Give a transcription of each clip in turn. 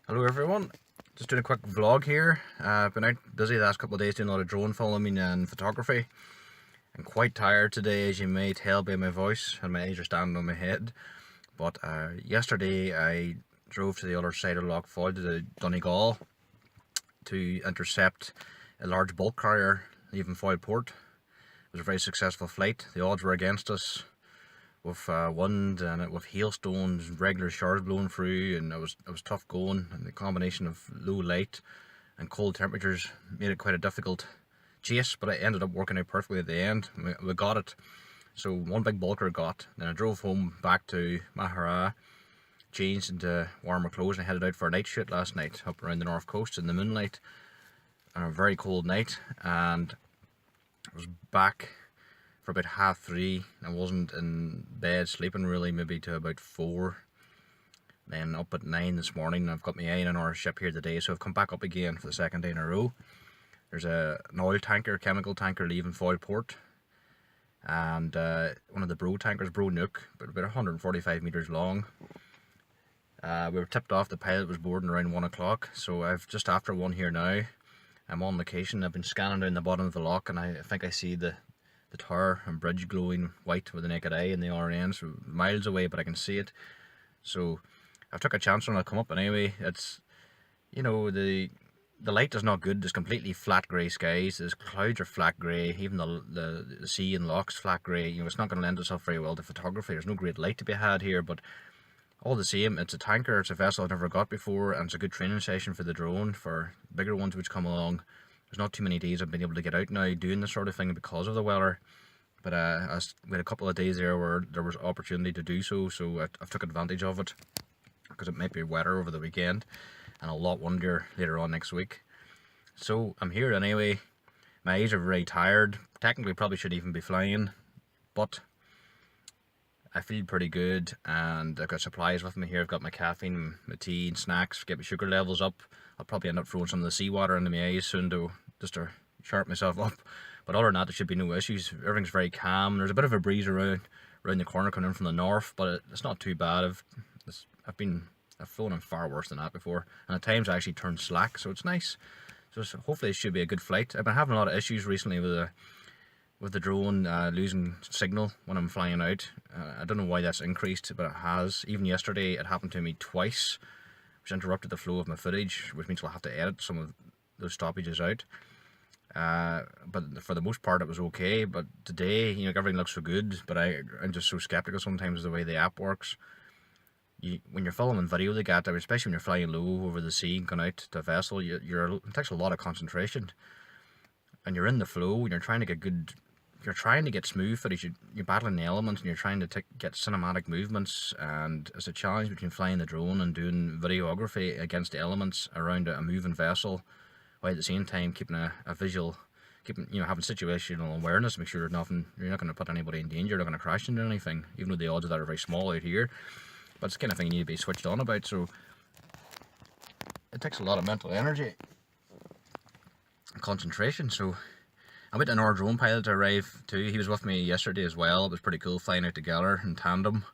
Hello everyone, just doing a quick vlog here. Been out busy the last couple of days doing a lot of drone filming and photography. I'm quite tired today, as you may tell by my voice, and my eyes are standing on my head. But yesterday I drove to the other side of Lough Foyle to the Donegal to intercept a large bulk carrier leaving Foyle Port. It was a very successful flight. The odds were against us with wind and with hailstones, regular showers blowing through, and it was tough going, and the combination of low light and cold temperatures made it quite a difficult chase, but it ended up working out perfectly at the end. We got it. So one big bulker got. Then I drove home back to Mahara, changed into warmer clothes, and I headed out for a night shoot last night up around the north coast in the moonlight on a very cold night, and I was back for about 3:30. I wasn't in bed sleeping really, maybe to about 4. Then up at 9 this morning. I've got my eye on our ship here today, so I've come back up again for the second day in a row. There's an oil tanker, chemical tanker leaving Foyle Port, and one of the Bro tankers, Bro Nuuk, about 145 metres long. We were tipped off, the pilot was boarding around 1 o'clock, so I've just after 1 here now. I'm on location. I've been scanning down the bottom of the lock, and I think I see the tower and bridge glowing white with the naked eye in the RN, so miles away, but I can see it. So I've took a chance on it. I'll come up, and anyway, it's, you know, the light is not good. There's completely flat grey skies. The clouds are flat grey. Even the sea and loch's flat grey. You know, it's not going to lend itself very well to photography. There's no great light to be had here, but all the same, it's a tanker. It's a vessel I've never got before, and it's a good training session for the drone, for bigger ones which come along. There's not too many days I've been able to get out now doing this sort of thing because of the weather, but we had a couple of days there where there was opportunity to do so, so I've took advantage of it, because it might be wetter over the weekend and a lot windier later on next week. So I'm here anyway. My eyes are very tired. Technically probably should even be flying, but I feel pretty good, and I've got supplies with me here. I've got my caffeine, my tea and snacks, get my sugar levels up. I'll probably end up throwing some of the seawater into my eyes soon just to sharpen myself up. But other than that, there should be no issues. Everything's very calm. There's a bit of a breeze around the corner coming in from the north, but it's not too bad. I've flown in far worse than that before, and at times I actually turned slack, so it's nice. So hopefully it should be a good flight. I've been having a lot of issues recently with the drone losing signal when I'm flying out. I don't know why that's increased, but it has. Even yesterday it happened to me twice, which interrupted the flow of my footage, which means I'll have to edit some of those stoppages out. But for the most part it was okay. But today, you know, everything looks so good, but I'm just so skeptical sometimes of the way the app works. When you're filming video like that, especially when you're flying low over the sea and going out to a vessel, it takes a lot of concentration, and you're in the flow and you're trying to get good. You're trying to get smooth footage. You're battling the elements, and you're trying to get cinematic movements, and it's a challenge between flying the drone and doing videography against the elements around a moving vessel, while at the same time keeping a visual, having situational awareness, make sure you're not going to put anybody in danger, you're not going to crash into anything, even though the odds of that are very small out here. But it's the kind of thing you need to be switched on about, so it takes a lot of mental energy and concentration. So I went to another drone pilot to arrive too. He was with me yesterday as well. It was pretty cool flying out together in tandem.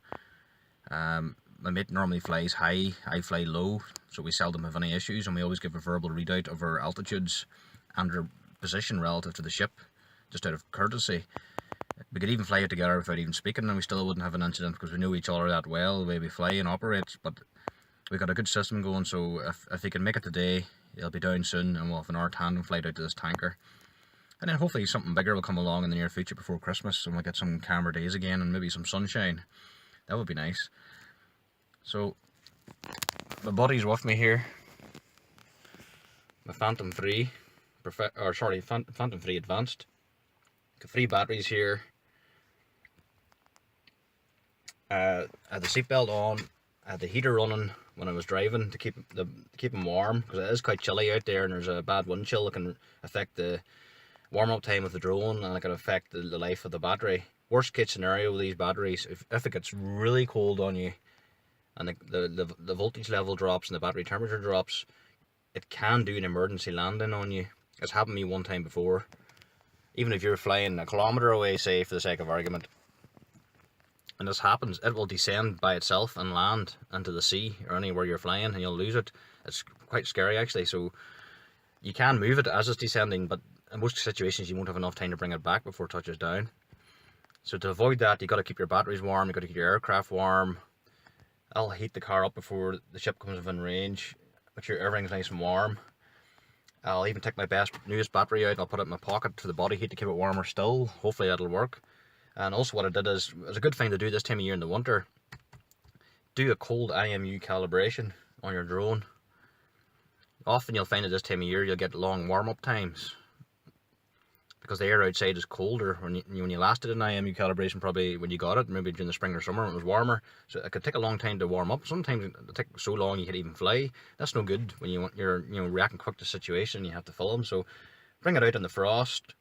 My mate normally flies high, I fly low, so we seldom have any issues, and we always give a verbal readout of our altitudes and our position relative to the ship, just out of courtesy. We could even fly out together without even speaking, and we still wouldn't have an incident, because we know each other that well, the way we fly and operate. But we got a good system going, so if he can make it today, he'll be down soon, and we'll have an hour tandem flight out to this tanker. And then hopefully something bigger will come along in the near future before Christmas, and we'll get some calmer days again, and maybe some sunshine. That would be nice. So my buddy's with me here, my Phantom 3, Phantom 3 Advanced. Got 3 batteries here. I had the seatbelt on. I had the heater running when I was driving to keep them warm, because it is quite chilly out there, and there's a bad wind chill that can affect the warm-up time of the drone, and it can affect the life of the battery. Worst case scenario with these batteries, if it gets really cold on you and the voltage level drops and the battery temperature drops, it can do an emergency landing on you. It's happened to me one time before. Even if you're flying a kilometre away, say, for the sake of argument, and this happens, it will descend by itself and land into the sea or anywhere you're flying, and you'll lose it. It's quite scary actually. So you can move it as it's descending, but in most situations you won't have enough time to bring it back before it touches down. So to avoid that, you've got to keep your batteries warm, you've got to keep your aircraft warm. I'll heat the car up before the ship comes within range, make sure everything's nice and warm. I'll even take my newest battery out and I'll put it in my pocket for the body heat to keep it warmer still. Hopefully that'll work. And also what I did is, it's a good thing to do this time of year in the winter, do a cold IMU calibration on your drone. Often you'll find at this time of year you'll get long warm-up times because the air outside is colder. When you last did an IMU calibration, probably when you got it, maybe during the spring or summer, it was warmer, so it could take a long time to warm up. Sometimes it take so long you can't even fly. That's no good when you're reacting quick to the situation. You have to film. So bring it out in the frost,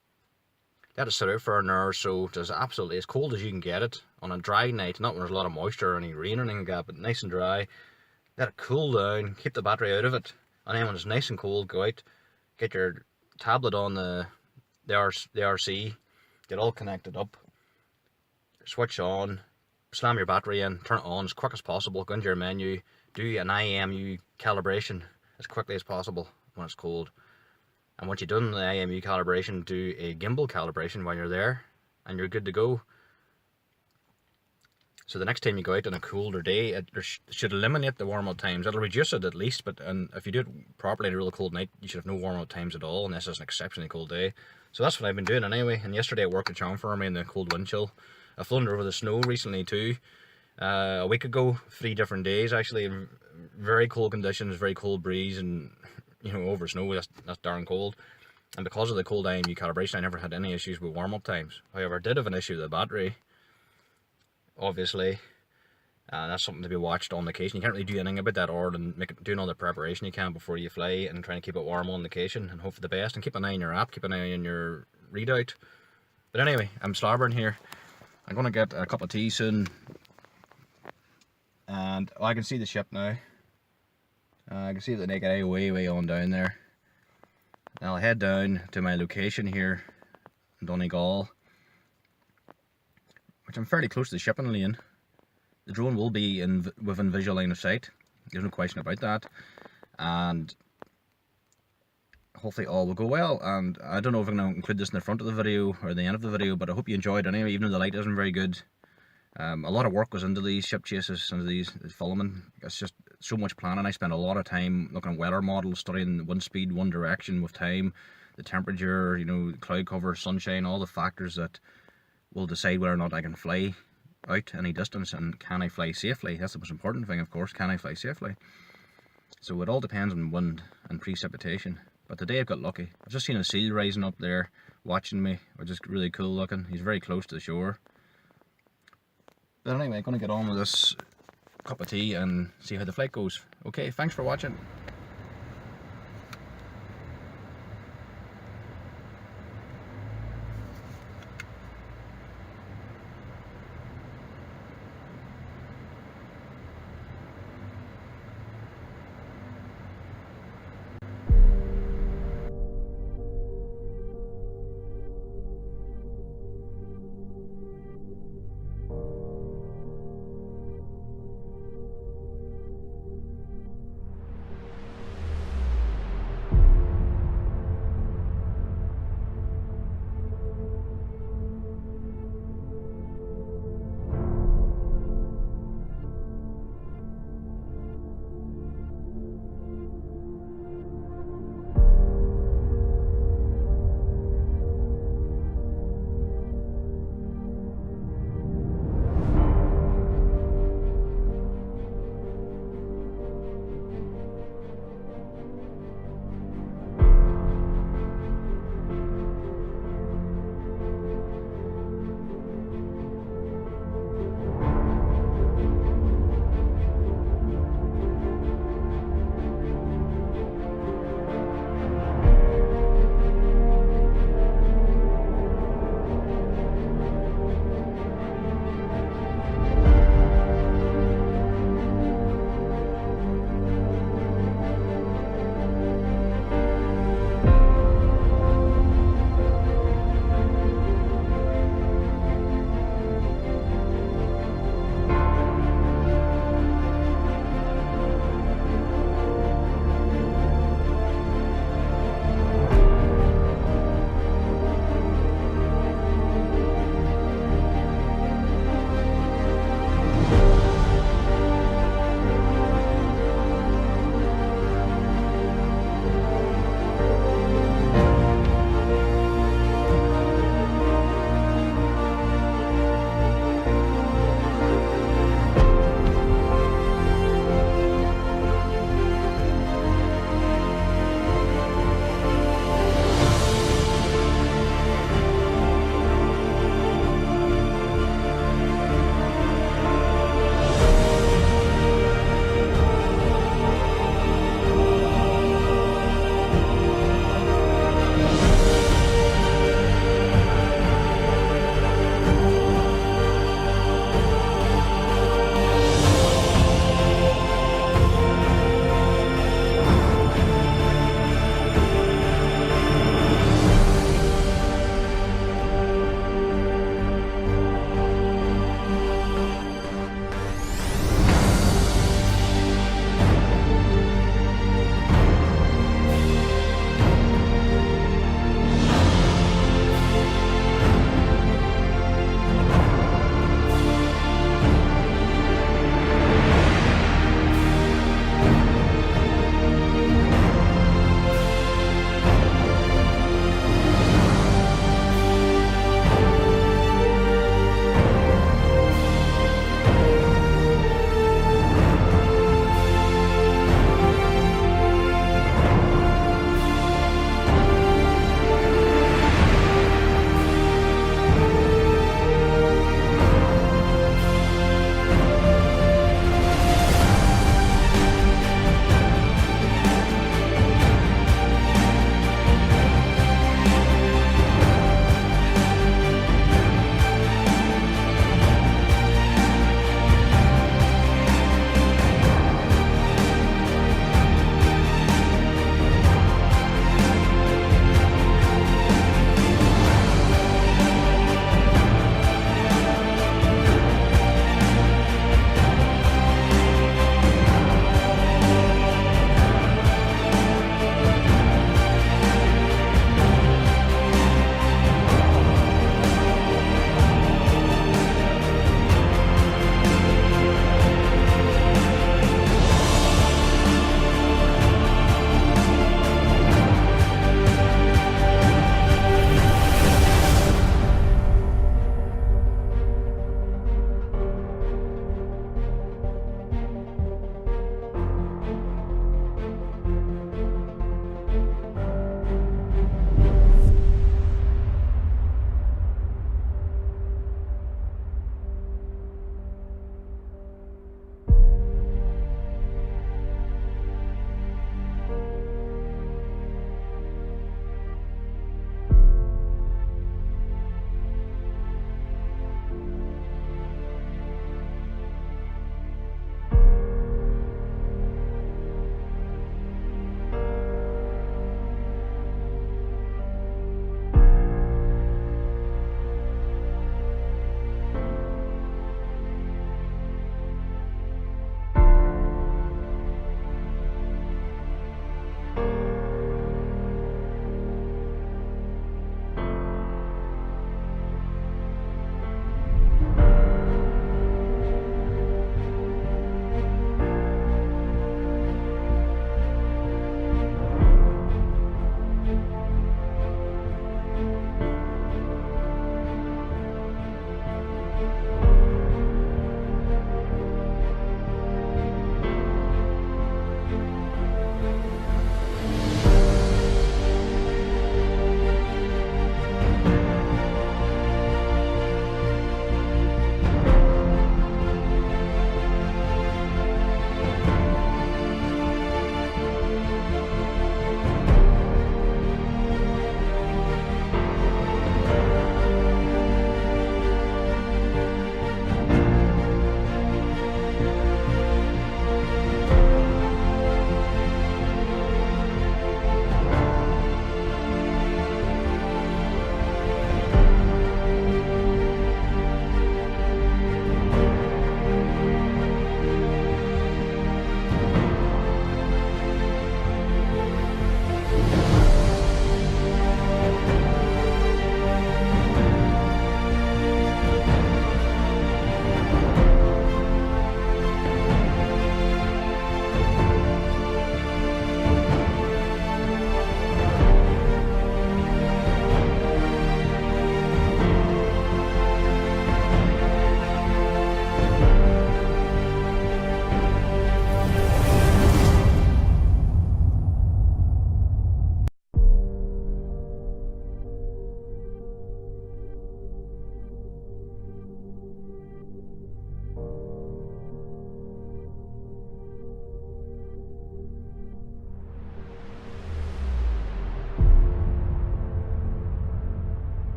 let it sit out for an hour or so. It's absolutely as cold as you can get it on a dry night, not when there's a lot of moisture or any rain or anything like that, but nice and dry. Let it cool down, keep the battery out of it, and then when it's nice and cold, go out, get your tablet on the RC, get all connected up, switch on, slam your battery in, turn it on as quick as possible, go into your menu, do an IMU calibration as quickly as possible when it's cold. And once you've done the IMU calibration, do a gimbal calibration while you're there, and you're good to go. So the next time you go out on a colder day, it should eliminate the warm-up times. It'll reduce it at least, but if you do it properly on a really cold night, you should have no warm-up times at all, unless it's an exceptionally cold day. So that's what I've been doing anyway, and yesterday it worked a charm for me in the cold wind chill. I've flown over the snow recently too. A week ago, 3 different days actually, in very cold conditions, very cold breeze, and over snow, that's darn cold. And because of the cold IMU calibration, I never had any issues with warm-up times. However, I did have an issue with the battery, obviously, and that's something to be watched on location. You can't really do anything about that other than doing all the preparation you can before you fly and trying to keep it warm on location and hope for the best, and keep an eye on your app, keep an eye on your readout. But anyway, I'm starboard here. I'm going to get a cup of tea soon, and I can see the ship now. I can see the naked eye way on down there. I'll head down to my location here in Donegal, which I'm fairly close to the shipping lane. The drone will be within visual line of sight, there's no question about that, and hopefully all will go well. And I don't know if I'm going to include this in the front of the video or the end of the video, but I hope you enjoyed it anyway, even though the light isn't very good. A lot of work goes into these ship chases, into these filming. It's just so much planning. I spend a lot of time looking at weather models, studying wind speed, wind direction with time, the temperature, cloud cover, sunshine, all the factors that will decide whether or not I can fly out any distance, and can I fly safely. That's the most important thing, of course. Can I fly safely? So it all depends on wind and precipitation. But today I've got lucky. I've just seen a seal rising up there watching me, which is really cool looking. He's very close to the shore. But anyway, I'm going to get on with this cup of tea and see how the flight goes. Okay, thanks for watching.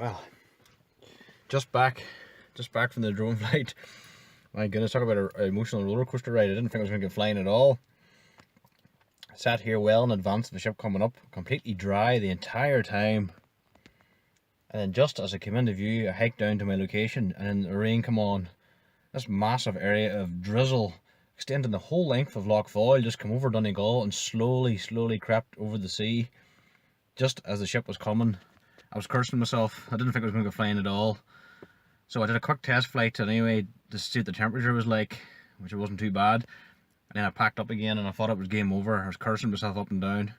Well, just back from the drone flight. My goodness, talk about an emotional roller coaster ride. I didn't think I was going to get flying at all. I sat here well in advance of the ship coming up, completely dry the entire time. And then just as I came into view, I hiked down to my location and then the rain came on. This massive area of drizzle extending the whole length of Lough Foyle just come over Donegal and slowly crept over the sea. Just as the ship was coming, I was cursing myself. I didn't think I was going to go flying at all. So I did a quick test flight anyway to see what the temperature was like, which it wasn't too bad. And then I packed up again and I thought it was game over. I was cursing myself up and down.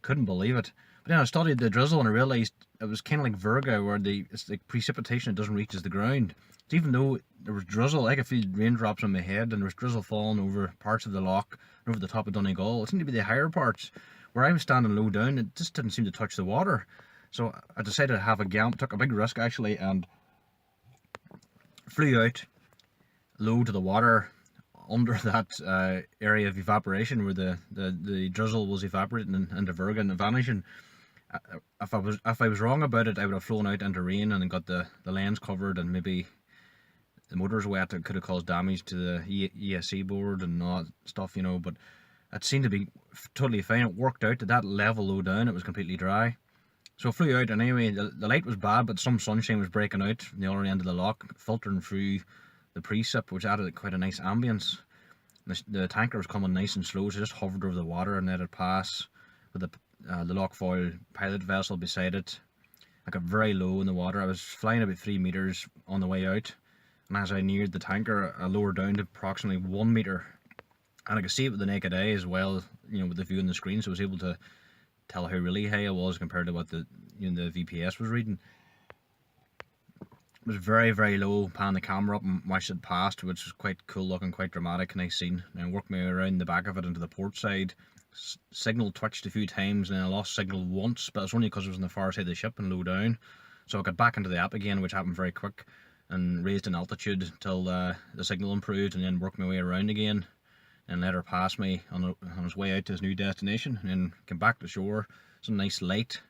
Couldn't believe it. But then I studied the drizzle and I realised it was kind of like Virgo, where it's like precipitation that doesn't reach the ground. So even though there was drizzle, I could feel raindrops on my head and there was drizzle falling over parts of the loch and over the top of Donegal. It seemed to be the higher parts. Where I was standing low down, it just didn't seem to touch the water. So I decided to have a gamble, took a big risk actually, and flew out low to the water under that area of evaporation where the drizzle was evaporating into Virgo and vanishing. If I was wrong about it, I would have flown out into rain and got the lens covered, and maybe the motor's wet. It could have caused damage to the ESC board and all that stuff, you know. But it seemed to be totally fine. It worked out at that level low down. It was completely dry. So I flew out, and anyway, the light was bad, but some sunshine was breaking out from the other end of the loch, filtering through the precip, which added quite a nice ambience. The tanker was coming nice and slow, so I just hovered over the water and let it pass with the Lough Foyle pilot vessel beside it. I got very low in the water. I was flying about 3 meters on the way out, and as I neared the tanker, I lowered down to approximately 1 meter, and I could see it with the naked eye as well, you know, with the view on the screen, so I was able to tell how really high I was compared to what the VPS was reading. It was very low. Pan the camera up and watched it past, which was quite cool looking, quite dramatic, nice scene. And I worked my way around the back of it into the port side. Signal twitched a few times and I lost signal once, but it's only because it was on the far side of the ship and low down. So I got back into the app again, which happened very quick, and raised in altitude till the signal improved, and then worked my way around again and let her pass me on his way out to his new destination, and then came back to shore. Some nice light.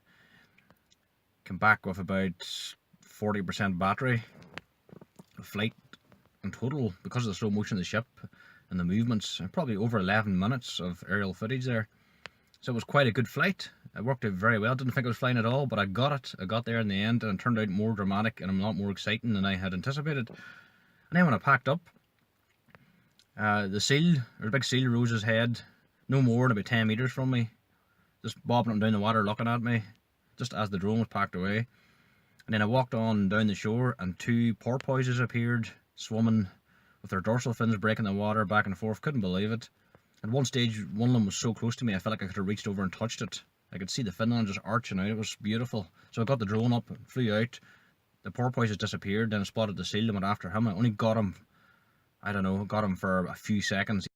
Came back with about 40% battery. Flight in total, because of the slow motion of the ship and the movements, probably over 11 minutes of aerial footage there. So it was quite a good flight. It worked out very well. Didn't think I was flying at all, but I got it. I got there in the end, and it turned out more dramatic and a lot more exciting than I had anticipated. And then when I packed up, the seal, or a big seal, rose his head no more than about 10 meters from me, just bobbing up and down the water looking at me, just as the drone was packed away. And then I walked on down the shore and 2 porpoises appeared, swimming with their dorsal fins breaking the water back and forth. Couldn't believe it. At one stage, one of them was so close to me, I felt like I could have reached over and touched it. I could see the fin on just arching out. It was beautiful. So I got the drone up, flew out. The porpoises disappeared, then I spotted the seal and went after him. I only got him, I don't know, got him for a few seconds.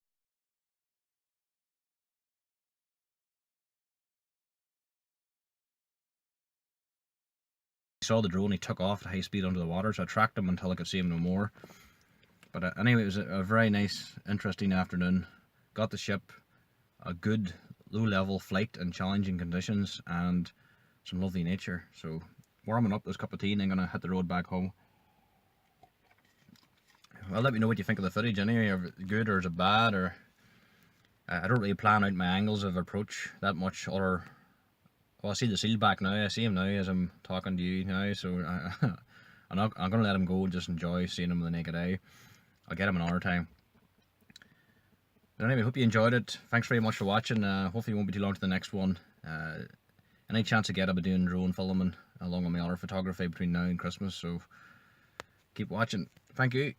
He saw the drone, he took off at high speed under the water, so I tracked him until I could see him no more. But anyway, it was a very nice, interesting afternoon. Got the ship, a good low-level flight in challenging conditions, and some lovely nature. So warming up this cup of tea, and I'm gonna hit the road back home. Well, let me know what you think of the footage anyway. Is it good or is it bad? Or I don't really plan out my angles of approach that much. Or well, I see the seal back now. I see him now as I'm talking to you now. So I'm gonna let him go and just enjoy seeing him with the naked eye. I'll get him another time. But anyway, hope you enjoyed it. Thanks very much for watching. Hopefully it won't be too long to the next one. Any chance I get, I'll be doing drone filming along with my other photography between now and Christmas. So keep watching. Thank you.